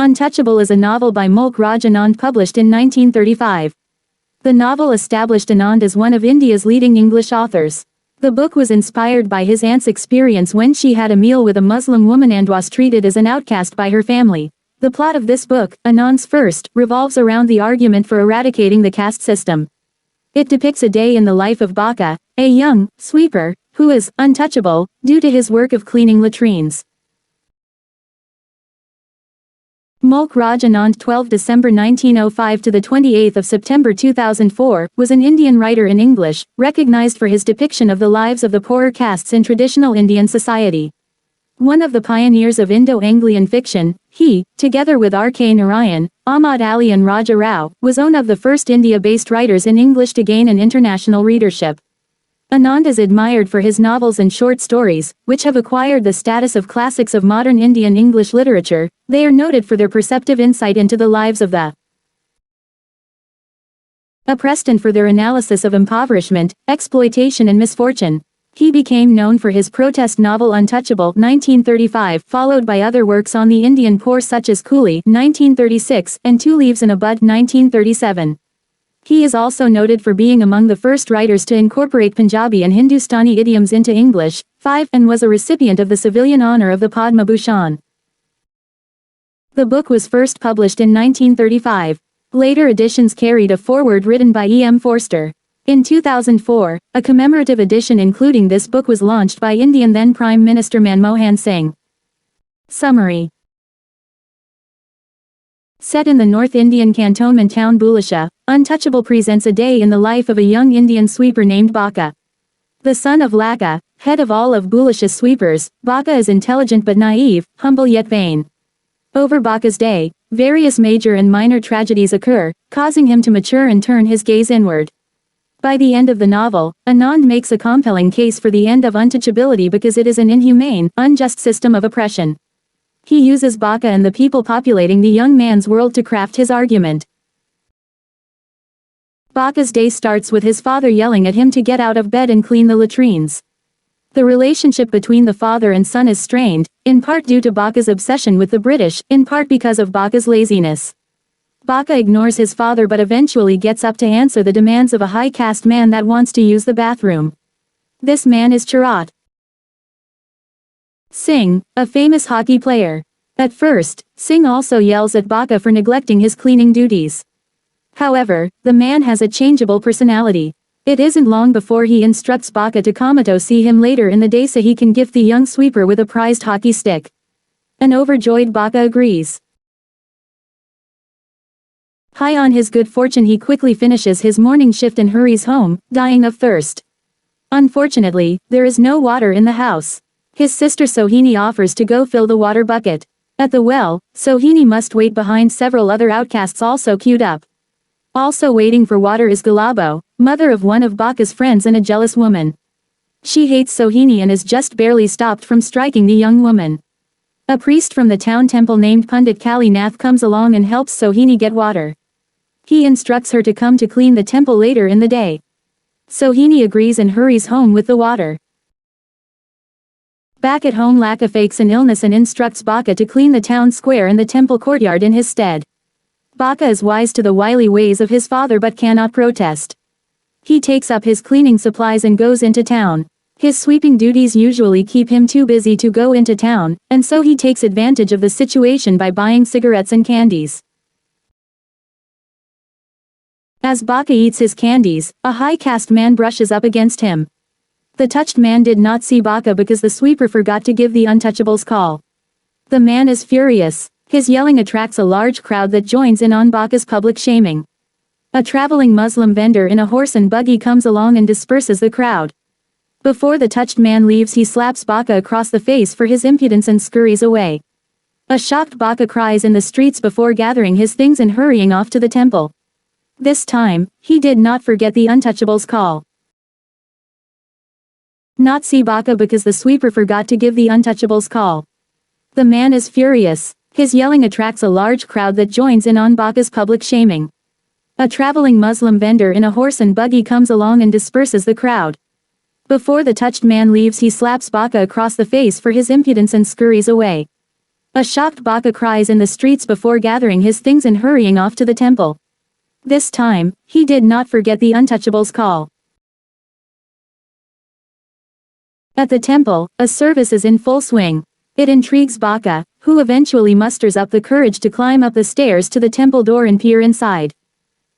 Untouchable is a novel by Mulk Anand published in 1935. The novel established Anand as one of India's leading English authors. The book was inspired by his aunt's experience when she had a meal with a Muslim woman and was treated as an outcast by her family. The plot of this book, Anand's first, revolves around the argument for eradicating the caste system. It depicts a day in the life of Baka, a young sweeper, who is untouchable due to his work of cleaning latrines. Mulk Anand, 12 December 1905 to the 28th of September 2004, was an Indian writer in English, recognized for his depiction of the lives of the poorer castes in traditional Indian society. One of the pioneers of Indo-Anglian fiction, he, together with R.K. Narayan, Ahmad Ali and Raja Rao, was one of the first India-based writers in English to gain an international readership. Anand is admired for his novels and short stories, which have acquired the status of classics of modern Indian English literature. They are noted for their perceptive insight into the lives of the oppressed and for their analysis of impoverishment, exploitation and misfortune. He became known for his protest novel Untouchable 1935, followed by other works on the Indian poor such as Coolie 1936 and Two Leaves in a Bud 1937. He is also noted for being among the first writers to incorporate Punjabi and Hindustani idioms into English, and was a recipient of the civilian honor of the Padma Bhushan. The book was first published in 1935. Later editions carried a foreword written by E.M. Forster. In 2004, a commemorative edition including this book was launched by Indian then Prime Minister Manmohan Singh. Summary. Set in the North Indian cantonment town Bulisha, Untouchable presents a day in the life of a young Indian sweeper named Baka. The son of Laka, head of all of Bulisha's sweepers, Baka is intelligent but naive, humble yet vain. Over Baka's day, various major and minor tragedies occur, causing him to mature and turn his gaze inward. By the end of the novel, Anand makes a compelling case for the end of untouchability because it is an inhumane, unjust system of oppression. He uses Baka and the people populating the young man's world to craft his argument. Baka's day starts with his father yelling at him to get out of bed and clean the latrines. The relationship between the father and son is strained, in part due to Baka's obsession with the British, in part because of Baka's laziness. Baka ignores his father but eventually gets up to answer the demands of a high-caste man that wants to use the bathroom. This man is Charat Singh, a famous hockey player. At first, Singh also yells at Baka for neglecting his cleaning duties. However, the man has a changeable personality. It isn't long before he instructs Baka to come to see him later in the day so he can gift the young sweeper with a prized hockey stick. An overjoyed Baka agrees. High on his good fortune, he quickly finishes his morning shift and hurries home, dying of thirst. Unfortunately, there is no water in the house. His sister Sohini offers to go fill the water bucket. At the well, Sohini must wait behind several other outcasts also queued up. Also waiting for water is Galabo, mother of one of Baka's friends and a jealous woman. She hates Sohini and is just barely stopped from striking the young woman. A priest from the town temple named Pandit Kali Nath comes along and helps Sohini get water. He instructs her to come to clean the temple later in the day. Sohini agrees and hurries home with the water. Back at home, Laka fakes an illness and instructs Baka to clean the town square and the temple courtyard in his stead. Baka is wise to the wily ways of his father but cannot protest. He takes up his cleaning supplies and goes into town. His sweeping duties usually keep him too busy to go into town, and so he takes advantage of the situation by buying cigarettes and candies. As Baka eats his candies, a high-caste man brushes up against him. The touched man did not see Baka because the sweeper forgot to give the untouchable's call. The man is furious. His yelling attracts a large crowd that joins in on Baka's public shaming. A traveling Muslim vendor in a horse and buggy comes along and disperses the crowd. Before the touched man leaves, he slaps Baka across the face for his impudence and scurries away. A shocked Baka cries in the streets before gathering his things and hurrying off to the temple. This time, he did not forget the untouchable's call. Not see Baka because the sweeper forgot to give the untouchable's call. The man is furious. His yelling attracts a large crowd that joins in on Baka's public shaming. A traveling Muslim vendor in a horse and buggy comes along and disperses the crowd. Before the touched man leaves, he slaps Baka across the face for his impudence and scurries away. A shocked Baka cries in the streets before gathering his things and hurrying off to the temple. This time, he did not forget the Untouchable's call. At the temple, a service is in full swing. It intrigues Baka, who eventually musters up the courage to climb up the stairs to the temple door and peer inside.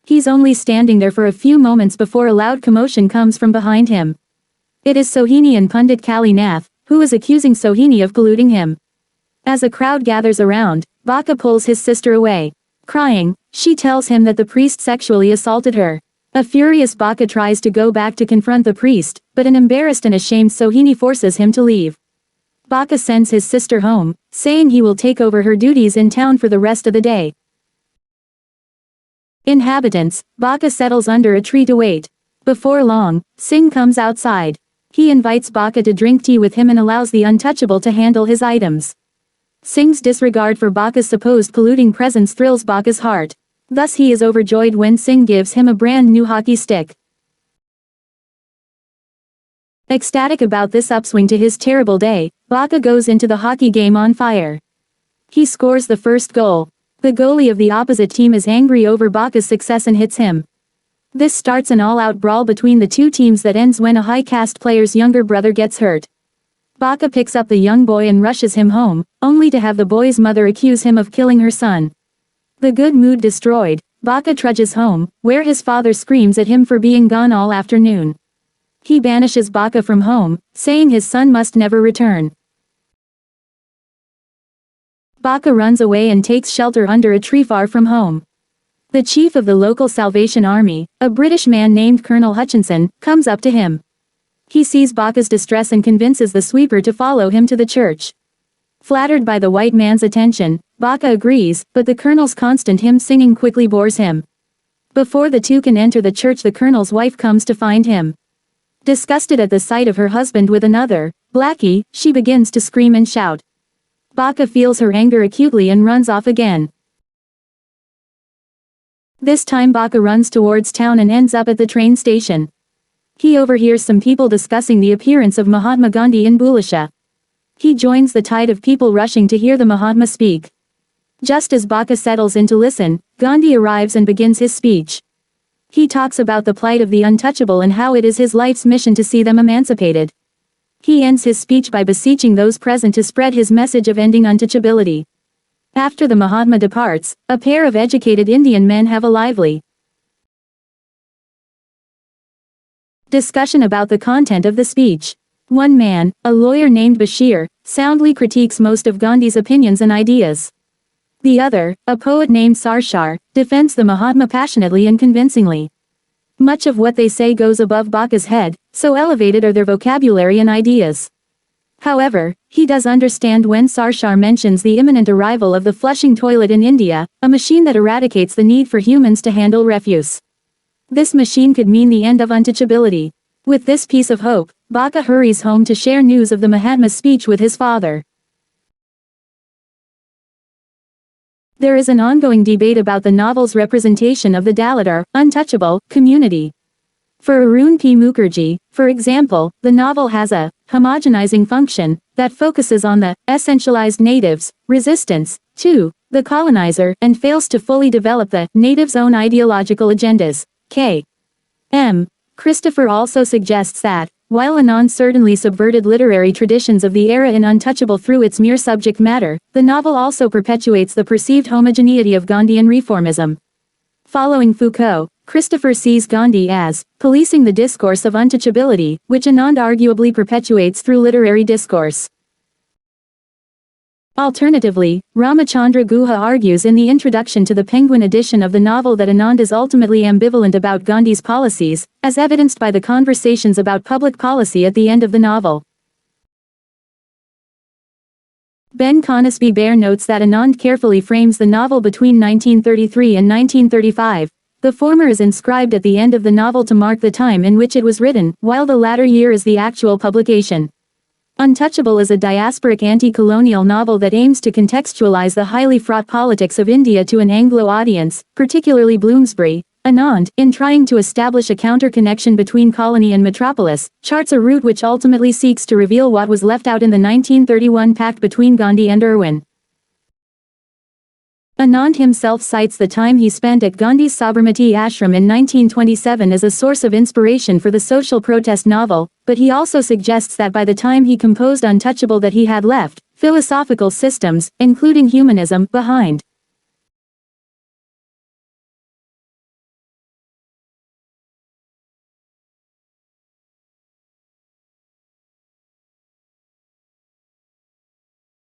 He's only standing there for a few moments before a loud commotion comes from behind him. It is Sohini and Pundit Kali Nath, who is accusing Sohini of polluting him. As a crowd gathers around, Baka pulls his sister away. Crying, she tells him that the priest sexually assaulted her. A furious Baka tries to go back to confront the priest, but an embarrassed and ashamed Sohini forces him to leave. Baka sends his sister home, saying he will take over her duties in town for the rest of the day. Inhabitants, Baka settles under a tree to wait. Before long, Singh comes outside. He invites Baka to drink tea with him and allows the Untouchable to handle his items. Singh's disregard for Baka's supposed polluting presence thrills Baka's heart. Thus he is overjoyed when Singh gives him a brand new hockey stick. Ecstatic about this upswing to his terrible day, Baka goes into the hockey game on fire. He scores the first goal. The goalie of the opposite team is angry over Baka's success and hits him. This starts an all-out brawl between the two teams that ends when a high-caste player's younger brother gets hurt. Baka picks up the young boy and rushes him home, only to have the boy's mother accuse him of killing her son. The good mood destroyed, Baka trudges home, where his father screams at him for being gone all afternoon. He banishes Baka from home, saying his son must never return. Baka runs away and takes shelter under a tree far from home. The chief of the local Salvation Army, a British man named Colonel Hutchinson, comes up to him. He sees Baka's distress and convinces the sweeper to follow him to the church. Flattered by the white man's attention, Baka agrees, but the colonel's constant hymn-singing quickly bores him. Before the two can enter the church, the colonel's wife comes to find him. Disgusted at the sight of her husband with another, Blackie, she begins to scream and shout. Baka feels her anger acutely and runs off again. This time Baka runs towards town and ends up at the train station. He overhears some people discussing the appearance of Mahatma Gandhi in Bulisha. He joins the tide of people rushing to hear the Mahatma speak. Just as Baka settles in to listen, Gandhi arrives and begins his speech. He talks about the plight of the untouchable and how it is his life's mission to see them emancipated. He ends his speech by beseeching those present to spread his message of ending untouchability. After the Mahatma departs, a pair of educated Indian men have a lively discussion about the content of the speech. One man, a lawyer named Bashir, soundly critiques most of Gandhi's opinions and ideas. The other, a poet named Sarshar, defends the Mahatma passionately and convincingly. Much of what they say goes above Baka's head, so elevated are their vocabulary and ideas. However, he does understand when Sarshar mentions the imminent arrival of the flushing toilet in India, a machine that eradicates the need for humans to handle refuse. This machine could mean the end of untouchability. With this piece of hope, Baka hurries home to share news of the Mahatma's speech with his father. There is an ongoing debate about the novel's representation of the Dalit or untouchable community. For Arun P. Mukherjee, for example, the novel has a homogenizing function that focuses on the essentialized natives, resistance to the colonizer, and fails to fully develop the natives' own ideological agendas. K.M. Christopher also suggests that, while Anand certainly subverted literary traditions of the era in Untouchable through its mere subject matter, the novel also perpetuates the perceived homogeneity of Gandhian reformism. Following Foucault, Christopher sees Gandhi as policing the discourse of untouchability, which Anand arguably perpetuates through literary discourse. Alternatively, Ramachandra Guha argues in the introduction to the Penguin edition of the novel that Anand is ultimately ambivalent about Gandhi's policies, as evidenced by the conversations about public policy at the end of the novel. Ben Conisby Bear notes that Anand carefully frames the novel between 1933 and 1935. The former is inscribed at the end of the novel to mark the time in which it was written, while the latter year is the actual publication. Untouchable is a diasporic anti-colonial novel that aims to contextualize the highly fraught politics of India to an Anglo audience, particularly Bloomsbury. Anand, in trying to establish a counter-connection between colony and metropolis, charts a route which ultimately seeks to reveal what was left out in the 1931 pact between Gandhi and Irwin. Anand himself cites the time he spent at Gandhi's Sabarmati ashram in 1927 as a source of inspiration for the social protest novel, but he also suggests that by the time he composed Untouchable that he had left philosophical systems, including humanism, behind.